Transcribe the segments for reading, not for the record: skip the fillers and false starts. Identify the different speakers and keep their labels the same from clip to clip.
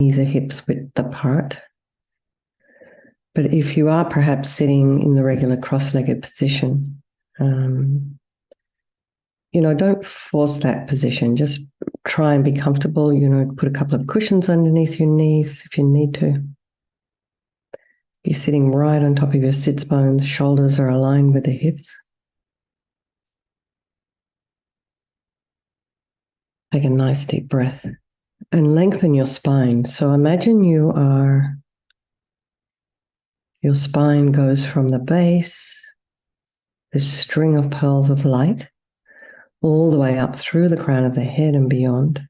Speaker 1: knees are hips width apart. But if you are perhaps sitting in the regular cross-legged position, don't force that position. Just try and be comfortable. Put a couple of cushions underneath your knees if you need to. You're sitting right on top of your sits bones. Shoulders are aligned with the hips. Take a nice deep breath and lengthen your spine. So imagine your spine goes from the base, this string of pearls of light, all the way up through the crown of the head and beyond.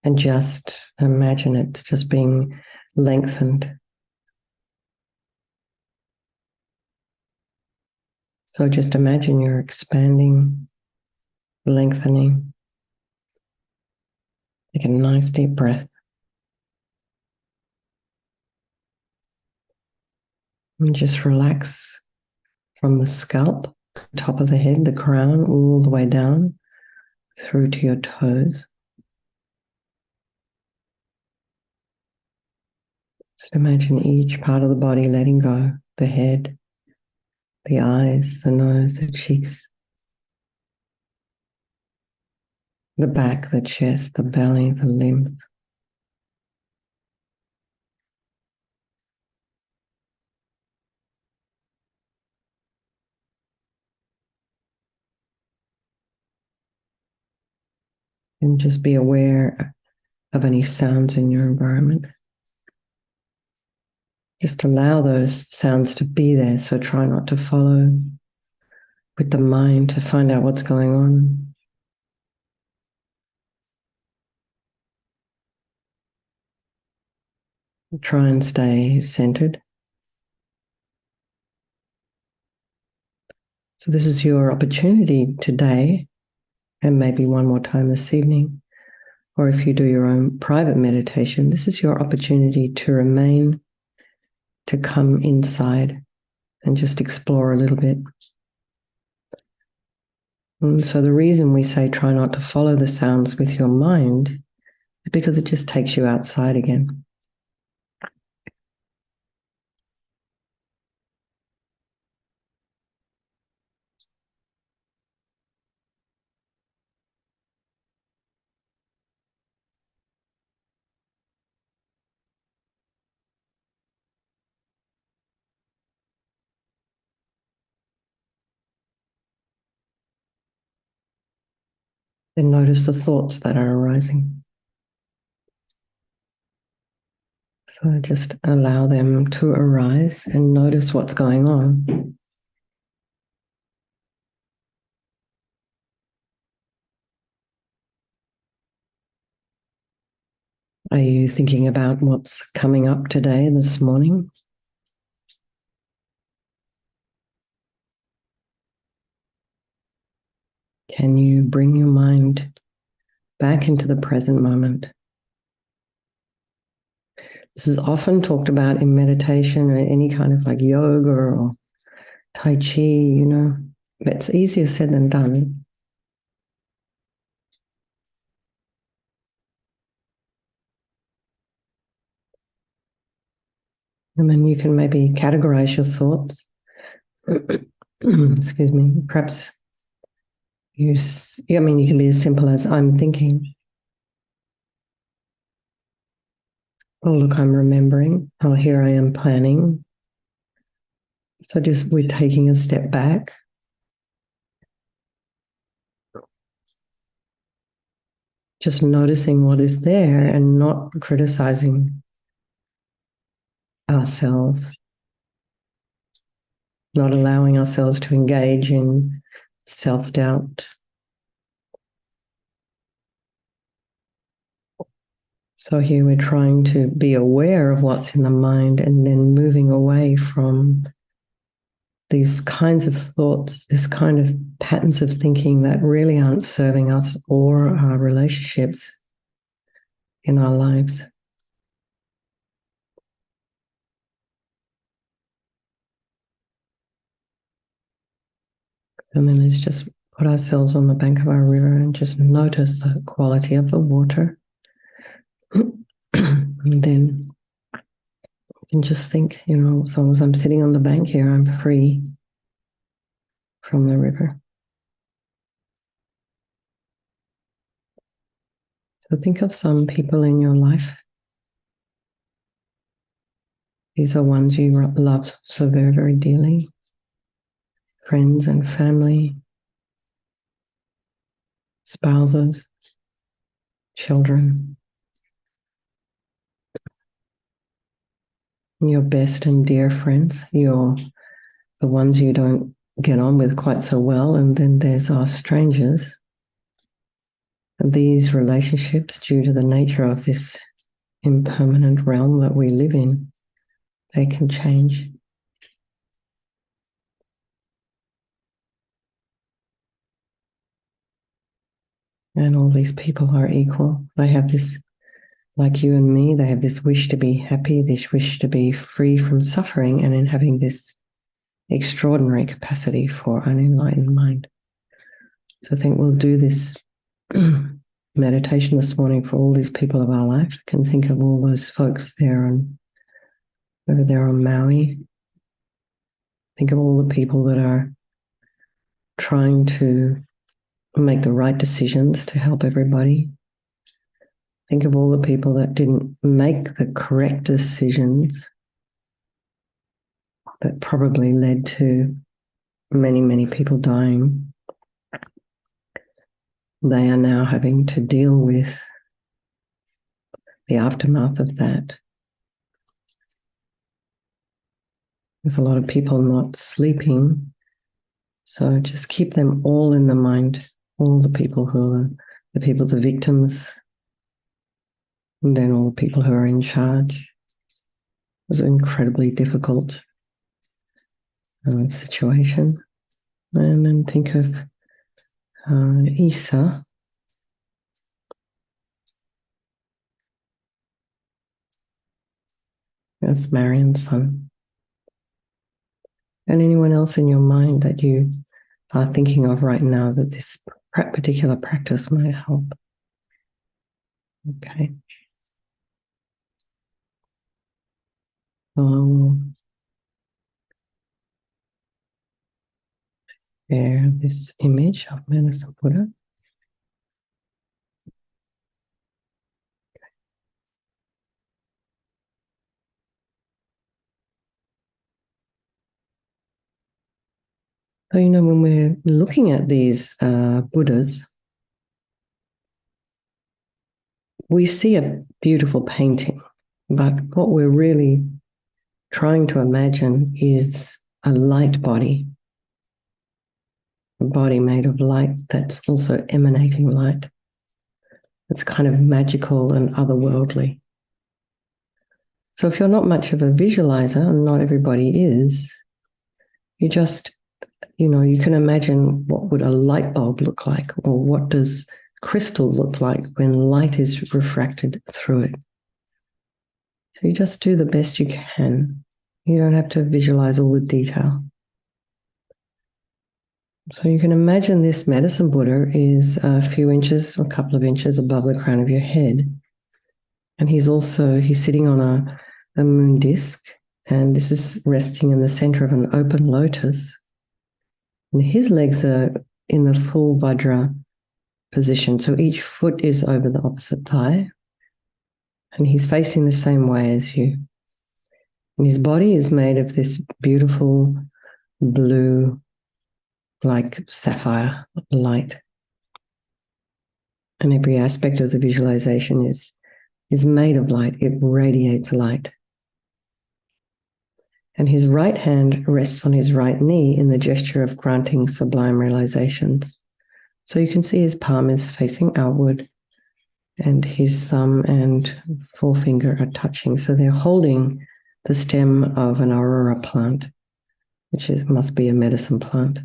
Speaker 1: And just imagine it's just being lengthened. So just imagine you're expanding, lengthening. Take a nice deep breath. And just relax from the scalp, top of the head, the crown, all the way down through to your toes. Just imagine each part of the body letting go, the head, the eyes, the nose, the cheeks, the back, the chest, the belly, the limbs. And just be aware of any sounds in your environment. Just allow those sounds to be there, so try not to follow with the mind to find out what's going on. Try and stay centered. So this is your opportunity today, and maybe one more time this evening, or if you do your own private meditation, this is your opportunity to remain, to come inside and just explore a little bit. And so the reason we say try not to follow the sounds with your mind is because it just takes you outside again. Then notice the thoughts that are arising. So just allow them to arise and notice what's going on. Are you thinking about what's coming up today, this morning? Can you bring your mind back into the present moment? This is often talked about in meditation or any kind of like yoga or Tai Chi, It's easier said than done. And then you can maybe categorize your thoughts. Excuse me. Perhaps you can be as simple as I'm thinking. Oh, look, I'm remembering. Oh, here I am planning. So just we're taking a step back. Just noticing what is there and not criticizing ourselves. Not allowing ourselves to engage in self-doubt. So here we're trying to be aware of what's in the mind and then moving away from these kinds of thoughts, this kind of patterns of thinking that really aren't serving us or our relationships in our lives. And then let's just put ourselves on the bank of our river and just notice the quality of the water. And then you can just think, as long as I'm sitting on the bank here, I'm free from the river. So think of some people in your life. These are ones you love so very, very dearly. Friends and family, spouses, children, your best and dear friends, the ones you don't get on with quite so well, and then there's our strangers. And these relationships, due to the nature of this impermanent realm that we live in, they can change. And all these people are equal. They have this, like you and me, they have this wish to be happy, this wish to be free from suffering, and in having this extraordinary capacity for an enlightened mind. So I think we'll do this meditation this morning for all these people of our life. You can think of all those folks there over there on Maui. Think of all the people that are trying to make the right decisions to help everybody. Think of all the people that didn't make the correct decisions that probably led to many, many people dying. They are now having to deal with the aftermath of that. There's a lot of people not sleeping, so just keep them all in the mind, all the people the victims, and then all the people who are in charge. It's an incredibly difficult situation. And then think of Isa. That's Marion's son. And anyone else in your mind that you are thinking of right now that this particular practice might help. Okay. Share this image of Medicine Buddha. So, when we're looking at these Buddhas, we see a beautiful painting, but what we're really trying to imagine is a light body, a body made of light that's also emanating light. It's kind of magical and otherworldly. So if you're not much of a visualizer, and not everybody is, you just, you can imagine what would a light bulb look like, or what does crystal look like when light is refracted through it. So you just do the best you can. You don't have to visualize all the detail. So you can imagine this Medicine Buddha is a few inches, or a couple of inches above the crown of your head. And he's sitting on a moon disc, and this is resting in the center of an open lotus. And his legs are in the full Vajra position. So each foot is over the opposite thigh, and he's facing the same way as you. And his body is made of this beautiful blue, like sapphire light. And every aspect of the visualization is made of light. It radiates light. And his right hand rests on his right knee in the gesture of granting sublime realizations. So you can see his palm is facing outward, and his thumb and forefinger are touching. So they're holding the stem of an aurora plant, which must be a medicine plant.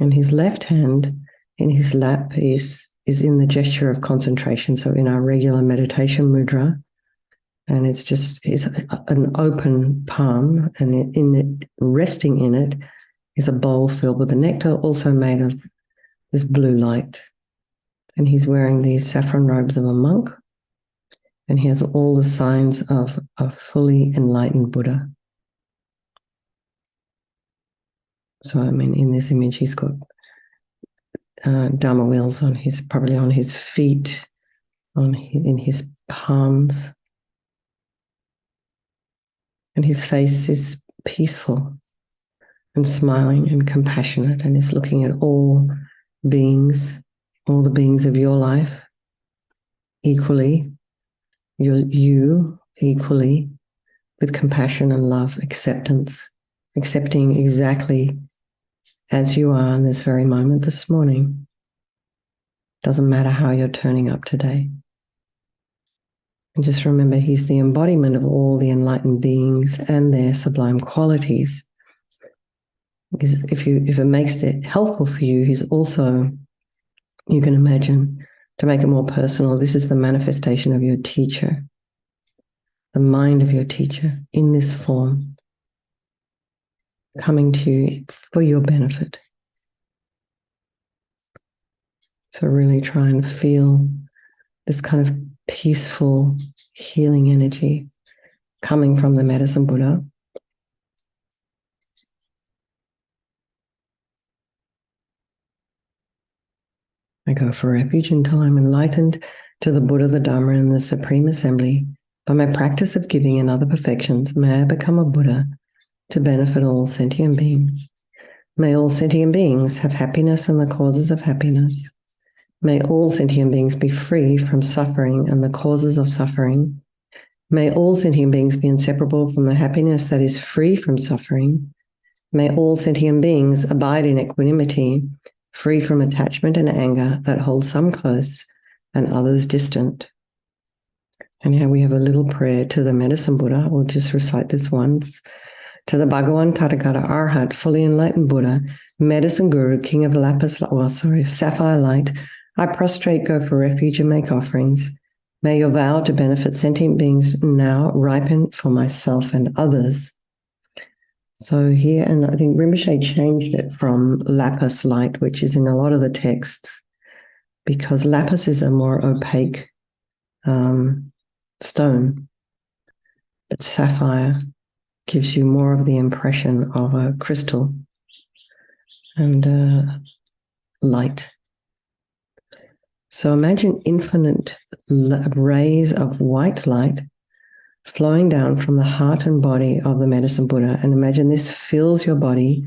Speaker 1: And his left hand in his lap is in the gesture of concentration. So in our regular meditation mudra, and it's an open palm, and resting in it is a bowl filled with the nectar, also made of this blue light. And he's wearing these saffron robes of a monk, And he has all the signs of a fully enlightened Buddha. So, I mean, in this image, he's got Dharma wheels on probably on his feet, in his palms. And his face is peaceful and smiling and compassionate, and is looking at all beings, all the beings of your life equally, you equally, with compassion and love, acceptance, accepting exactly as you are in this very moment this morning. Doesn't matter how you're turning up today. And just remember, he's the embodiment of all the enlightened beings and their sublime qualities. Because if it makes it helpful for you, he's also, you can imagine, to make it more personal, this is the manifestation of your teacher, the mind of your teacher in this form, coming to you for your benefit. So really try and feel this kind of peaceful, healing energy coming from the Medicine Buddha. I go for refuge until I'm enlightened to the Buddha, the Dharma, and the Supreme Assembly. By my practice of giving and other perfections, may I become a Buddha to benefit all sentient beings. May all sentient beings have happiness and the causes of happiness. May all sentient beings be free from suffering and the causes of suffering. May all sentient beings be inseparable from the happiness that is free from suffering. May all sentient beings abide in equanimity, free from attachment and anger that hold some close and others distant. And here we have a little prayer to the Medicine Buddha. We'll just recite this once. To the Bhagavan Tathagata Arhat, fully enlightened Buddha, Medicine Guru, King of Sapphire Light, I prostrate, go for refuge, and make offerings. May your vow to benefit sentient beings now ripen for myself and others. So here, and I think Rinpoche changed it from lapis light, which is in a lot of the texts, because lapis is a more opaque stone, but sapphire gives you more of the impression of a crystal and light. So imagine infinite rays of white light flowing down from the heart and body of the Medicine Buddha, and imagine this fills your body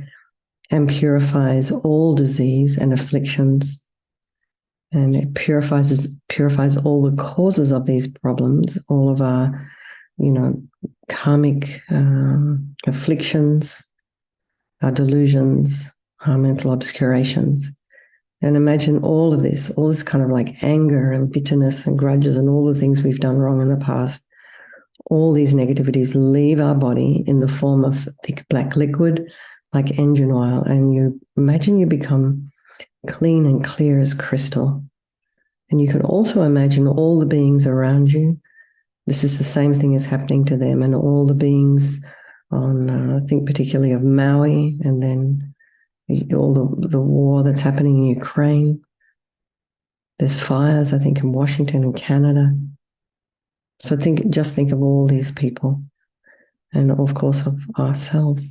Speaker 1: and purifies all disease and afflictions, and it purifies all the causes of these problems, all of our, karmic afflictions, our delusions, our mental obscurations. And imagine all this kind of like anger and bitterness and grudges and all the things we've done wrong in the past. All these negativities leave our body in the form of thick black liquid like engine oil, and you imagine you become clean and clear as crystal. And you can also imagine all the beings around you. This is the same thing is happening to them, and all the beings on, I think particularly of Maui, and then all the war that's happening in Ukraine. There's fires, I think, in Washington and Canada. So just think of all these people, and of course of ourselves.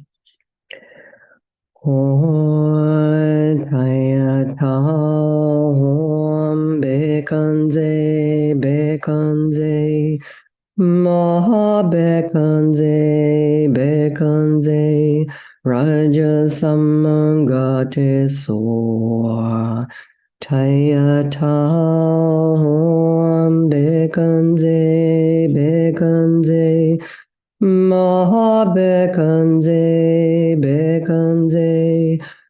Speaker 1: Raja Samangate Soa Tayatam Bekanze Maha Bekanze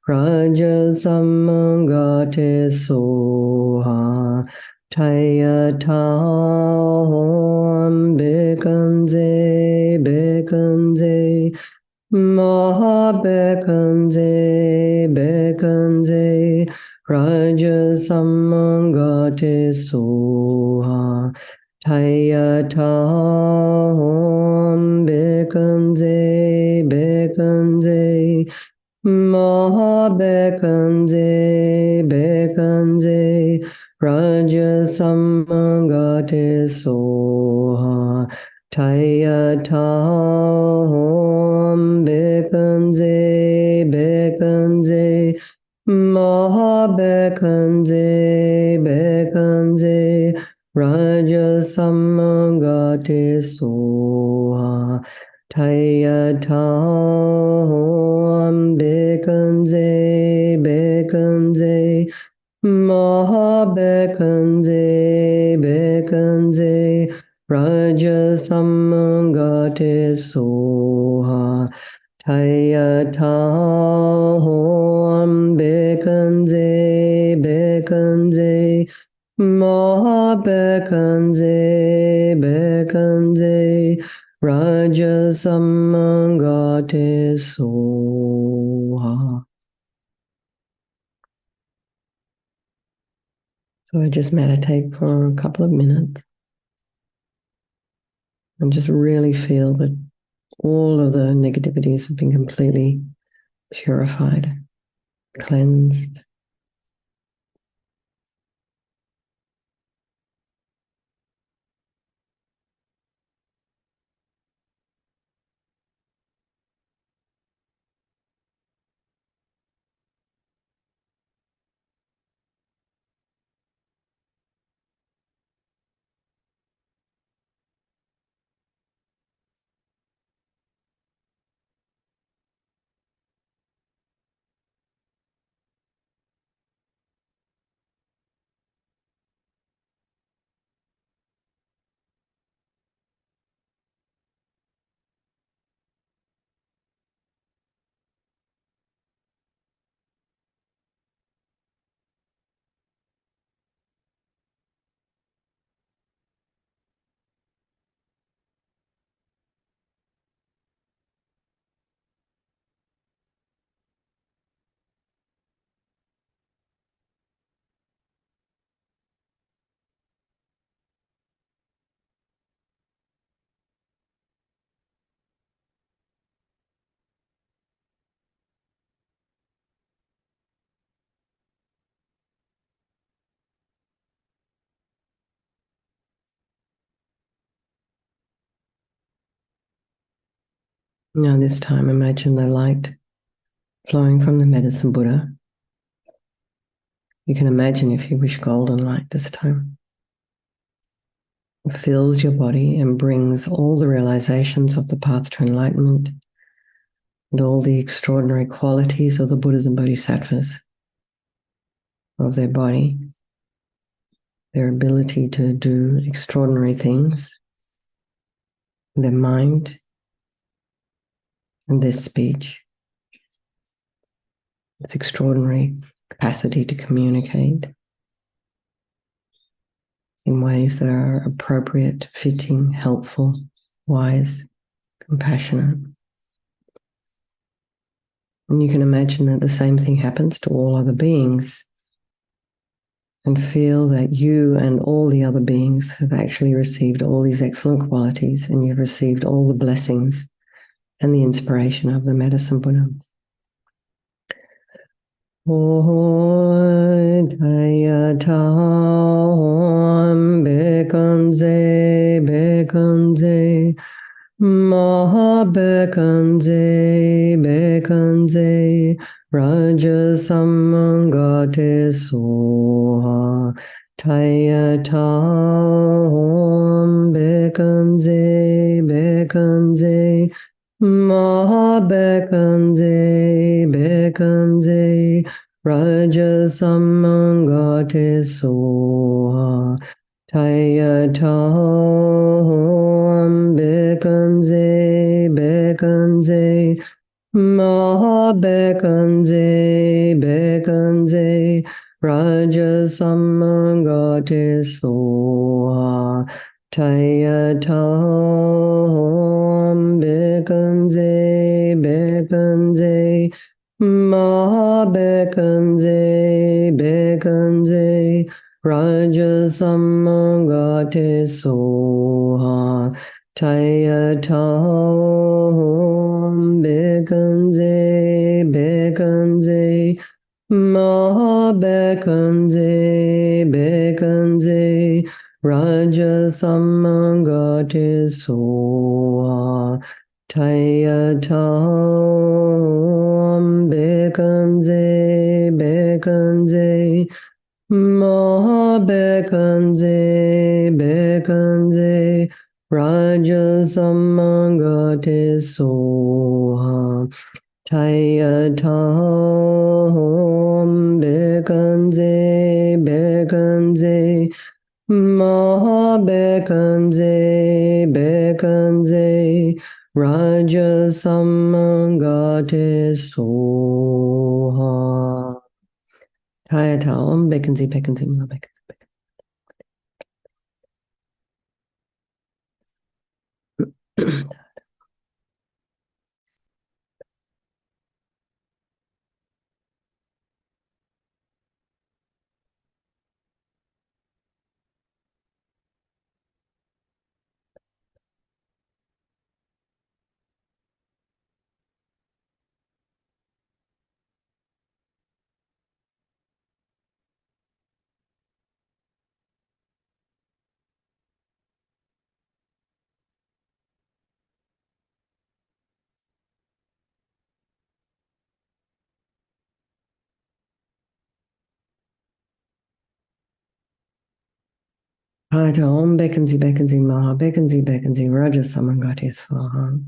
Speaker 1: Raja Samangate Soha Tayatam Bekanze Maha Bekanze Raja Samangate Soha Tayatam Bekanze Maha Bekanze Rajasamangate soha Tayatam Bekanze Bekanze Maha Bekanze Bekanze Rajasamangate soha Tayatam Bekanze Bekanze Maha Bekanze Bekanze Rajasamangate soha Tayatam Bekanze Bekanze Maha Bekanze Bekanze Rajasamangate soha. So I just meditate for a couple of minutes and just really feel that all of the negativities have been completely purified, cleansed. Now, this time, imagine the light flowing from the medicine Buddha. You can imagine, if you wish, golden light this time. It fills your body and brings all the realizations of the path to enlightenment and all the extraordinary qualities of the Buddhas and Bodhisattvas, of their body, their ability to do extraordinary things, their mind, and their speech. Its extraordinary capacity to communicate in ways that are appropriate, fitting, helpful, wise, compassionate. And you can imagine that the same thing happens to all other beings, and feel that you and all the other beings have actually received all these excellent qualities, and you've received all the blessings and the inspiration of the medicine Buddha. Tayatam Bekanze Bekanze Maha Bekanze Bekanze Rajasamangate soha Tayatam Bekanze Bekanze Maha Bekanze Bekanze Rajasamangate soha Tayatam Bekanze Bekanze Maha Bekanze Bekanze Rajasamangate soha Tayatam Bekanze Bekanze Maha Bekanze Bekanze Rajasamangate soha Tayatam Bekanze Bekanze Maha Bekanze Bekanze Rajasamangati soha tayatam bekanze bekanze maha bekanze bekanze Rajasamangati soha tayatam bekanze bekanze Maha Bekanze Bekanze Raja Samangate Soha Hayata Om Bekanze Bekanze Maha Bekanze Hayata Om Bekanze Bekanze Maha Bekanze Bekanze Raja Samangate Swaha.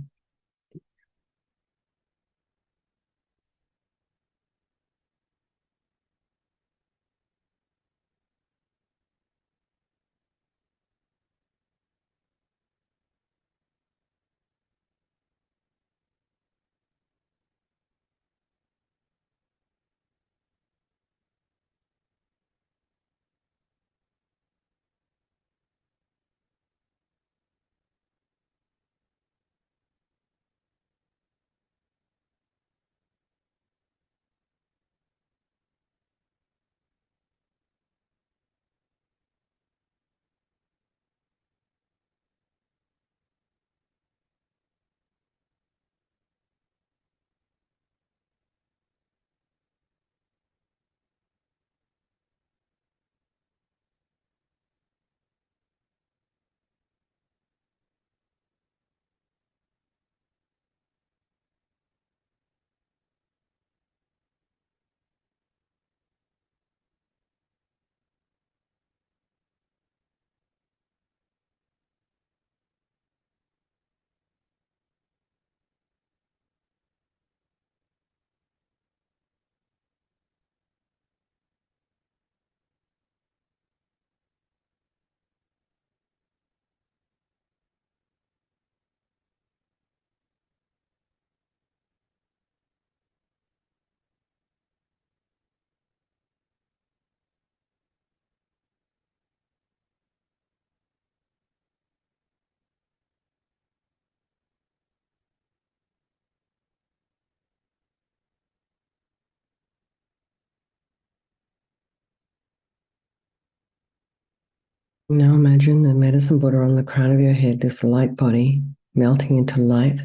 Speaker 1: Now imagine the medicine Buddha on the crown of your head, this light body melting into light.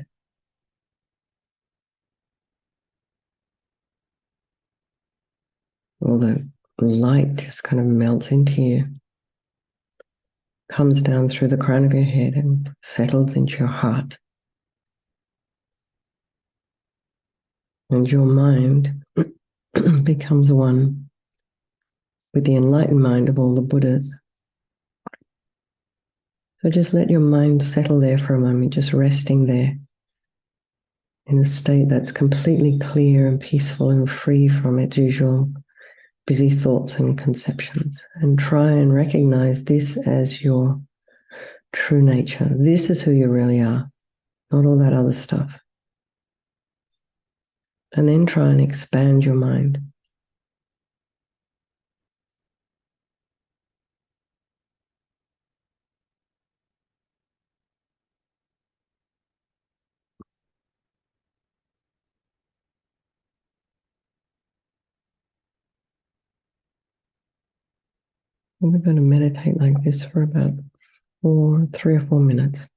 Speaker 1: All the light just kind of melts into you, comes down through the crown of your head and settles into your heart. And your mind becomes one with the enlightened mind of all the Buddhas. So just let your mind settle there for a moment, just resting there in a state that's completely clear and peaceful and free from its usual busy thoughts and conceptions. And try and recognize this as your true nature. This is who you really are, not all that other stuff. And then try and expand your mind. And we're going to meditate like this for about 3 or 4 minutes.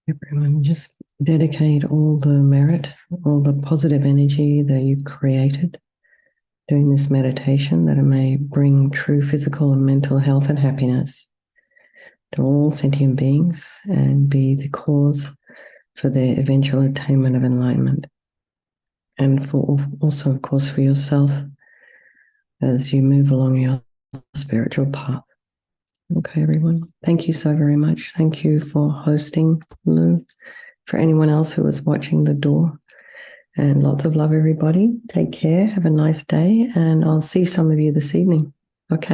Speaker 1: Everyone, just dedicate all the merit, all the positive energy that you've created doing this meditation, that it may bring true physical and mental health and happiness to all sentient beings and be the cause for their eventual attainment of enlightenment. And for also, of course, for yourself as you move along your spiritual path. Okay, everyone. Thank you so very much. Thank you for hosting, Lou. For anyone else who was watching the door. And lots of love, everybody. Take care. Have a nice day. And I'll see some of you this evening. Okay.